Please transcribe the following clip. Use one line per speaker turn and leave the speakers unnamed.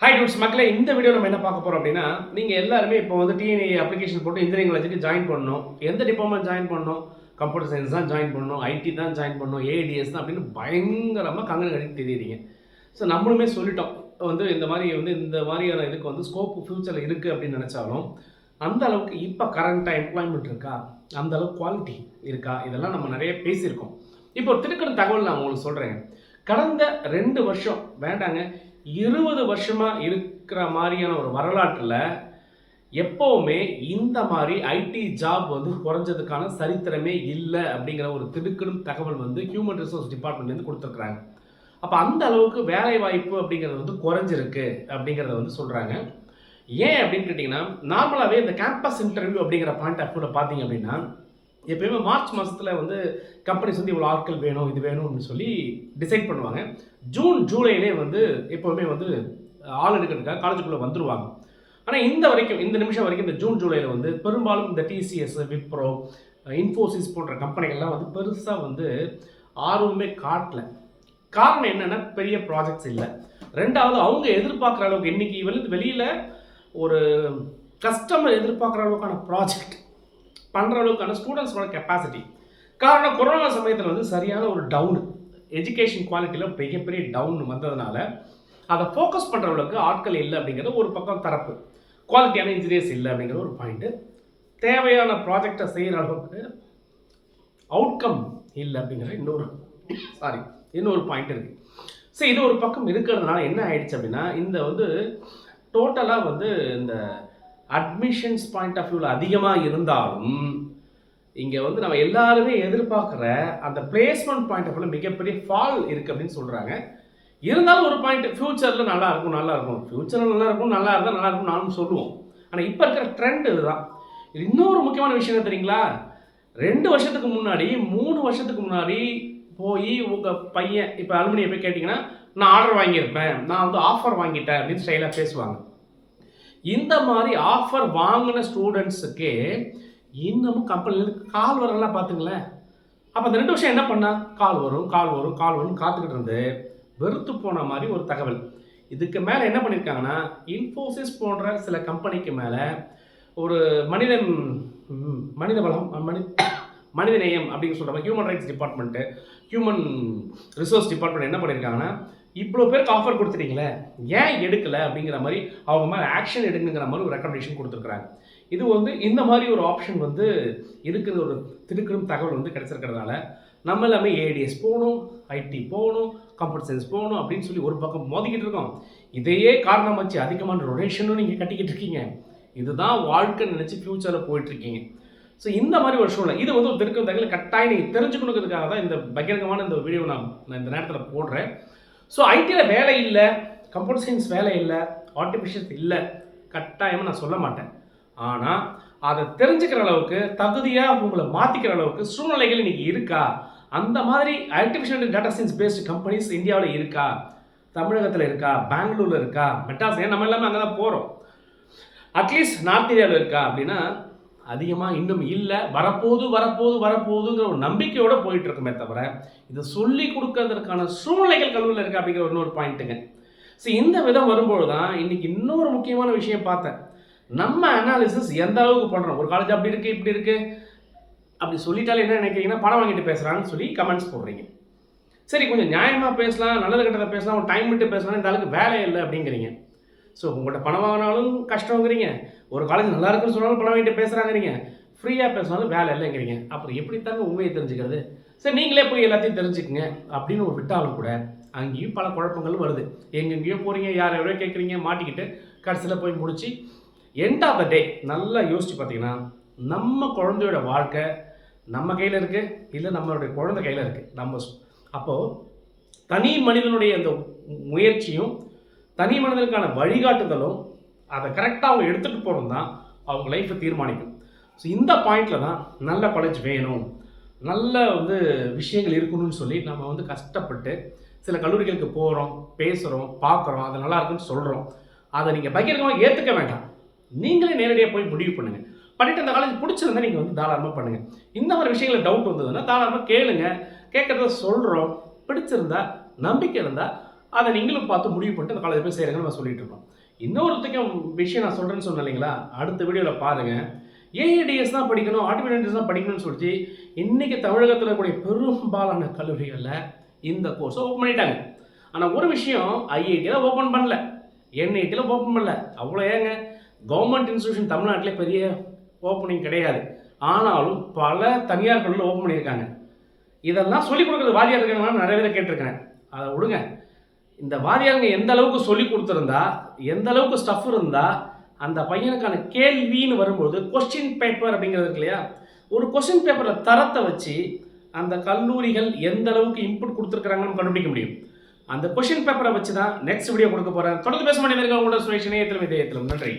Hi dudes மக்களே, இந்த video நம்ம என்ன பார்க்க போகிறோம் அப்படின்னா, நீங்கள் எல்லாருமே இப்போ வந்து டிஎன்ஏ அப்ளிகேஷன் போட்டு இன்ஜினியரிங் காலேஜுக்கு ஜாயின் பண்ணணும். எந்த டிபார்ட்மெண்ட் ஜாயின் பண்ணணும்? கம்ப்யூட்டர் சயின்ஸ் தான் ஜாயின் பண்ணணும், ஐடி தான் ஜாயின் பண்ணணும், ஏஐடிஎஸ் தான் அப்படின்னு பயங்கரமாக கங்கணம் கட்டி தெரியுறீங்க. ஸோ நம்மளுமே சொல்லிட்டோம் வந்து இந்த மாதிரியான இதுக்கு வந்து ஸ்கோப் ஃப்யூச்சரில் இருக்குது அப்படின்னு நினச்சாலும், அந்த அளவுக்கு இப்போ கரண்ட்டாக எம்ப்ளாய்மெண்ட் இருக்கா, அந்த அளவுக்கு குவாலிட்டி இருக்கா, இதெல்லாம் நம்ம நிறைய பேசியிருக்கோம். இப்போ ஒரு திடுக்கிற தகவல் நான் உங்களுக்கு சொல்கிறேங்க. கடந்த 2 வருஷம் வேண்டாங்க 20 வருஷமாக இருக்கிற மாதிரியான ஒரு வரலாற்றில் எப்போவுமே இந்த மாதிரி ஐடி ஜாப் வந்து குறைஞ்சதுக்கான சரித்திரமே இல்லை அப்படிங்கிற ஒரு திடுக்கிடும் தகவல் வந்து ஹியூமன் ரிசோர்ஸ் டிபார்ட்மெண்ட்லேருந்து கொடுத்துருக்குறாங்க. அப்போ அந்த அளவுக்கு வேலை வாய்ப்பு அப்படிங்கிறது வந்து குறைஞ்சிருக்கு அப்படிங்கிறத வந்து சொல்கிறாங்க. ஏன் அப்படின்னு கேட்டிங்கன்னா, நார்மலாகவே இந்த கேம்பஸ் இன்டர்வியூ அப்படிங்கிற பாயிண்ட் ஆஃப் வியூவில் பார்த்தீங்க அப்படின்னா, எப்பயுமே மார்ச் மாதத்தில் வந்து கம்பெனிஸ் வந்து இவ்வளோ ஆட்கள் வேணும், இது வேணும் அப்படின்னு சொல்லி டிசைட் பண்ணுவாங்க. ஜூன் ஜூலையிலே வந்து எப்போவுமே வந்து ஆள் எடுக்கிறதுக்காக காலேஜுக்குள்ளே வந்துடுவாங்க. ஆனால் இந்த நிமிஷம் வரைக்கும் இந்த ஜூன் ஜூலையில் வந்து பெரும்பாலும் இந்த டிசிஎஸ், விப்ரோ, இன்ஃபோசிஸ் போன்ற கம்பெனிகள்லாம் வந்து பெருசாக வந்து ஆர்வமே காட்டல. காரணம் என்னென்னா, பெரிய ப்ராஜெக்ட்ஸ் இல்லை. ரெண்டாவது, அவங்க எதிர்பார்க்குற அளவுக்கு இன்றைக்கி வெளியில் ஒரு கஸ்டமர் எதிர்பார்க்குற அளவுக்கான ப்ராஜெக்ட் பண்ணுற அளவுக்கான ஸ்டூடெண்ட்ஸோட கெப்பாசிட்டி. காரணம், கொரோனா சமயத்தில் வந்து சரியான ஒரு டவுனு, எஜுகேஷன் குவாலிட்டியில் பெரிய டவுன் வந்ததுனால அதை ஃபோக்கஸ் பண்ணுற அளவுக்கு ஆட்கள் இல்லை அப்படிங்கிறது ஒரு பக்கம் தரப்பு. குவாலிட்டியான இன்ஜினியர்ஸ் இல்லை அப்படிங்கிற ஒரு பாயிண்ட்டு. தேவையான ப்ராஜெக்டை செய்கிற அளவுக்கு அவுட்கம் இல்லை அப்படிங்கிற இன்னொரு பாயிண்ட் இருக்குது. ஸோ இது ஒரு பக்கம் இருக்கிறதுனால என்ன ஆயிடுச்சு அப்படின்னா, இந்த வந்து டோட்டலாக வந்து இந்த அட்மிஷன்ஸ் பாயிண்ட் ஆஃப் வியூவில் அதிகமாக இருந்தாலும் இங்கே வந்து நம்ம எல்லாருமே எதிர்பார்க்குற அந்த பிளேஸ்மெண்ட் பாயிண்ட் ஆஃப் வியூவில் மிகப்பெரிய ஃபால் இருக்குது அப்படின்னு சொல்கிறாங்க. இருந்தாலும் ஒரு பாயிண்ட், ஃப்யூச்சரில் நல்லா இருக்கும், ஃப்யூச்சரில் நல்லா இருக்கும் நானும் சொல்லுவோம். ஆனால் இப்போ இருக்கிற ட்ரெண்ட் இதுதான். இது இன்னொரு முக்கியமான விஷயம் என்ன தெரியுங்களா? 2 வருஷத்துக்கு முன்னாடி 3 வருஷத்துக்கு முன்னாடி போய் உங்கள் பையன் இப்போ அலுமினியை போய் கேட்டிங்கன்னா, நான் ஆர்டர் வாங்கியிருப்பேன், நான் வந்து ஆஃபர் வாங்கிட்டேன் அப்படின்னு ஸ்டைலாக பேசுவாங்க. இந்த மாதிரி ஆஃபர் வாங்கின ஸ்டூடெண்ட்ஸுக்கே இன்னமும் கம்பெனிலேருந்து கால் வரலாம் பார்த்துங்களேன். அப்போ அந்த 2 வருஷம் என்ன பண்ணா, கால் வரும் காத்துக்கிட்டு இருந்து வெறுத்து போன மாதிரி ஒரு தகவல். இதுக்கு மேலே என்ன பண்ணியிருக்காங்கன்னா, இன்ஃபோசிஸ் போன்ற சில கம்பெனிக்கு மேலே ஒரு மனித நேயம் அப்படின்னு சொல்கிறாங்க, human rights department, human resource department என்ன பண்ணியிருக்காங்கன்னா, இவ்வளோ பேருக்கு ஆஃபர் கொடுத்துட்டீங்களே, ஏன் எடுக்கலை அப்படிங்கிற மாதிரி அவங்க மேலே ஆக்ஷன் எடுக்குங்கிற மாதிரி ஒரு ரெக்கமெண்டேஷன் கொடுத்துருக்குறாங்க. இது வந்து இந்த மாதிரி ஒரு ஆப்ஷன் வந்து இருக்கிற ஒரு திடுக்கிடும் தகவல் வந்து கிடச்சிருக்கிறதுனால நம்ம எல்லாமே ஏடிஎஸ் போகணும், ஐடி போகணும், கம்ப்யூட்டர் சயின்ஸ் போகணும் அப்படின்னு சொல்லி ஒரு பக்கம் மோதிக்கிட்டு இருக்கோம். இதையே காரணம் வச்சு அதிகமான ரொட்டேஷனும் நீங்கள் கட்டிக்கிட்டு இருக்கீங்க. இதுதான் வாழ்க்கை நினச்சி ஃப்யூச்சரில் போயிட்டுருக்கீங்க. ஸோ இந்த மாதிரி ஒரு சூழ்நிலை இது வந்து ஒரு திடுக்கிடும் தகவல் கட்டாயம் நீங்கள் தெரிஞ்சுக்கணுங்கிறதுக்காக தான் இந்த பகிரங்கமான இந்த வீடியோ நான் இந்த நேரத்தில் போடுறேன். ஸோ ஐடியில் வேலை இல்லை, கம்ப்யூட்டர் சயின்ஸ் வேலை இல்லை, ஆர்டிஃபிஷியல் இல்லை கட்டாயமாக நான் சொல்ல மாட்டேன். ஆனால் அதை தெரிஞ்சுக்கிற அளவுக்கு தகுதியாக உங்களை மாற்றிக்கிற அளவுக்கு சூழ்நிலைகள் இன்றைக்கி இருக்கா? அந்த மாதிரி artificial data science based companies இந்தியாவில் இருக்கா? தமிழகத்தில் இருக்கா? பெங்களூரில் இருக்கா? மெட்ராஸ், நம்ம எல்லாமே அங்கே தான் போகிறோம். அட்லீஸ்ட் நார்த் இந்தியாவில் இருக்கா அப்படின்னா அதிகமாக இன்னும் இல்லை. வரப்போகுதுங்கிற ஒரு நம்பிக்கையோடு போயிட்டு இருக்குமே தவிர இதை சொல்லி கொடுக்கறதுக்கான சூழ்நிலைகள் கல்லூரியில் இருக்கா அப்படிங்கிற இன்னொரு பாயிண்ட்டுங்க. ஸோ இந்த விதம் வரும்போது தான் இன்றைக்கி இன்னொரு முக்கியமான விஷயம் பார்த்தேன். நம்ம அனாலிசிஸ் எந்த அளவுக்கு பண்ணுறோம், ஒரு காலேஜ் அப்படி இருக்குது இப்படி இருக்குது அப்படி சொல்லிட்டாலே என்ன நினைக்கிறீங்கன்னா, பணம் வாங்கிட்டு பேசுகிறான்னு சொல்லி கமெண்ட்ஸ் போடுறீங்க. சரி, கொஞ்சம் நியாயமாக பேசலாம், நல்லது கெட்டதை பேசலாம், ஒரு டைம் விட்டு பேசலாம், இந்த அளவுக்கு வேலை இல்லை அப்படிங்கிறீங்க. ஸோ உங்கள்கிட்ட பணம் வாங்கினாலும் கஷ்டங்கிறீங்க, ஒரு காலேஜ் நல்லா இருக்குன்னு சொன்னாலும் பணம் வாங்கிட்டு பேசுகிறாங்கிறீங்க, ஃப்ரீயாக பேசினாலும் வேலை இல்லைங்கிறீங்க. அப்புறம் எப்படி தாங்க உண்மையை தெரிஞ்சுக்கிறது? சரி, நீங்களே போய் எல்லாத்தையும் தெரிஞ்சுக்குங்க அப்படின்னு ஒரு விட்டாலும் கூட அங்கேயும் பல குழப்பங்கள் வருது. எங்கெங்கேயோ போகிறீங்க, யாரையோ கேட்குறீங்க, மாட்டிக்கிட்டு கடைசியில் போய் முடிச்சு எண்ட் ஆஃப் த டே நல்லா யோசிச்சு பார்த்தீங்கன்னா, நம்ம குழந்தையோட வாழ்க்கை நம்ம கையில் இருக்குது, இல்லை நம்மளுடைய குழந்தை கையில் இருக்குது. அப்போது தனி மனிதனுடைய அந்த முயற்சியும் தனி மனிதனுக்கான வழிகாட்டுதலும் அதை கரெக்டாக அவங்க எடுத்துகிட்டு போகிறது தான் அவங்க லைஃப்பை தீர்மானிக்கும். ஸோ இந்த பாயிண்டில் தான் நல்ல காலேஜ் வேணும், நல்ல வந்து விஷயங்கள் இருக்கணும்னு சொல்லி நம்ம வந்து கஷ்டப்பட்டு சில கல்லூரிகளுக்கு போகிறோம், பேசுகிறோம், பார்க்குறோம், அது நல்லா இருக்குன்னு சொல்கிறோம். அதை நீங்கள் பகிரங்கமாக ஏற்றுக்க வேண்டாம், நீங்களே நேரடியாக போய் முடிவு பண்ணுங்கள். பண்ணிவிட்டு அந்த காலேஜ் பிடிச்சிருந்தா நீங்கள் வந்து தாராளமாக பண்ணுங்கள். இந்த மாதிரி விஷயங்களில் டவுட் வந்ததுன்னா தாராளமாக கேளுங்க, கேட்குறத சொல்கிறோம். பிடிச்சிருந்தா, நம்பிக்கை இருந்தால் அதை நீங்களும் பார்த்து முடிவு பண்ணிட்டு அந்த காலேஜ் போய் சேருங்கன்னு நம்ம சொல்லிட்டு இருக்கோம். இன்னொருத்தையும் விஷயம் நான் சொல்கிறேன்னு சொன்னேன் இல்லைங்களா, அடுத்த வீடியோவில் பாருங்கள். ஏஐடிஎஸ் தான் படிக்கணும், ஆர்டிஃபிஷியல் இன்டெலிஜென்ஸ் தான் படிக்கணும்னு சொல்லிட்டு இன்றைக்கி தமிழகத்தில் இருக்கக்கூடிய பெரும்பாலான கல்லூரிகளில் இந்த கோர்ஸை ஓப்பன் பண்ணிட்டாங்க. ஆனால் ஒரு விஷயம், ஐஐடியில் ஓப்பன் பண்ணல, என்ஐடியில் ஓப்பன் பண்ணல. அவ்வளோ ஏங்க, கவர்மெண்ட் இன்ஸ்டியூஷன் தமிழ்நாட்டிலே பெரிய ஓப்பனிங் கிடையாது. ஆனாலும் பல தனியார் கல்லூரியில் ஓப்பன் பண்ணியிருக்காங்க. இதெல்லாம் சொல்லிக் கொடுக்குறது வாதியார் இருக்காங்கன்னு நிறைய பேர் கேட்டிருக்கிறேன். அதை விடுங்க. இந்த வாதியாருங்க எந்த அளவுக்கு சொல்லி கொடுத்துருந்தா, எந்த அளவுக்கு ஸ்டஃப் இருந்தால், அந்த பையனுக்கான கேள்வின்னு வரும்போது கொஸ்டின் பேப்பர் அப்படிங்கிறது இருக்கு இல்லையா, ஒரு கொஸ்டின் பேப்பரில் தரத்தை வச்சு அந்த கல்லூரிகள் எந்த அளவுக்கு இன்புட் கொடுத்துருக்குறாங்கன்னு கண்டுபிடிக்க முடியும். அந்த கொஸ்டின் பேப்பரை வச்சு தான் நெக்ஸ்ட் வீடியோ கொடுக்க போகிறேன். தொடர்ந்து பேச மாட்டேங்க. உங்களோட சுரேஷ் இணையத்திலும் இதயத்திலும். நன்றி.